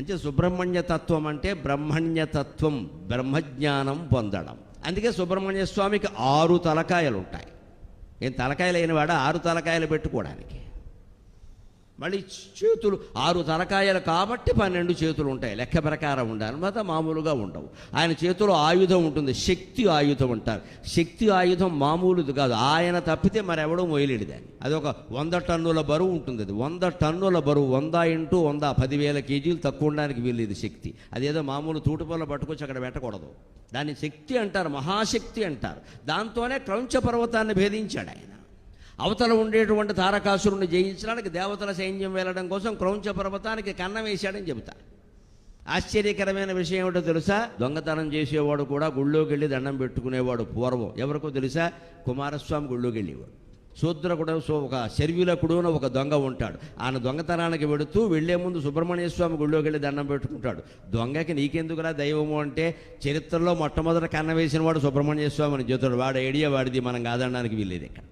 అంటే సుబ్రహ్మణ్య తత్వం అంటే బ్రహ్మణ్యతత్వం, బ్రహ్మజ్ఞానం పొందడం. అందుకే సుబ్రహ్మణ్య స్వామికి 6 తలకాయలు ఉంటాయి. ఏం తలకాయలు అయినవాడ 6 తలకాయలు పెట్టుకోవడానికి. మళ్ళీ చేతులు 6 తలకాయలు కాబట్టి 12 చేతులు ఉంటాయి. లెక్క ప్రకారం ఉండాలి, మొత్తం మామూలుగా ఉండవు. ఆయన చేతిలో ఆయుధం ఉంటుంది, శక్తి ఆయుధం అంటారు. శక్తి ఆయుధం మామూలుది కాదు, ఆయన తప్పితే మరెవడూ మొయలేడు దాన్ని. అది ఒక 100 టన్నుల బరువు ఉంటుంది. అది 100 టన్నుల బరువు, 100 × 100 10,000 కేజీలు తక్కువ ఉండడానికి వీల్లేదు శక్తి. అదేదో మామూలు తూటుపల్ల పట్టుకొచ్చి అక్కడ పెట్టకూడదు. దాన్ని శక్తి అంటారు, మహాశక్తి అంటారు. దాంతోనే క్రౌంచ పర్వతాన్ని భేదించాడు ఆయన. అవతల ఉండేటువంటి తారకాసురుణ్ణి జయించడానికి దేవతల సైన్యం వెళ్ళడం కోసం క్రౌంచ పర్వతానికి కన్నం వేశాడని చెబుతారు. ఆశ్చర్యకరమైన విషయం ఏమిటో తెలుసా? దొంగతనం చేసేవాడు కూడా గుళ్ళోకి వెళ్ళి దండం పెట్టుకునేవాడు పూర్వం. ఎవరికో తెలుసా? కుమారస్వామి గుళ్ళోకి వెళ్ళేవాడు. శూద్రకుడు, ఒక శర్విలకుడు అని ఒక దొంగ ఉంటాడు. ఆయన దొంగతనానికి వెళ్లే ముందు సుబ్రహ్మణ్య స్వామి గుళ్ళోకి వెళ్ళి దండం పెట్టుకుంటాడు. దొంగకి నీకెందుకురా దైవము అంటే, చరిత్రలో మొట్టమొదట కన్న వేసిన వాడు సుబ్రహ్మణ్య స్వామి అని చెబుతాడు. వాడు ఐడియా వాడిది, మనం కాదనడానికి వీల్లేదు ఇక్కడ.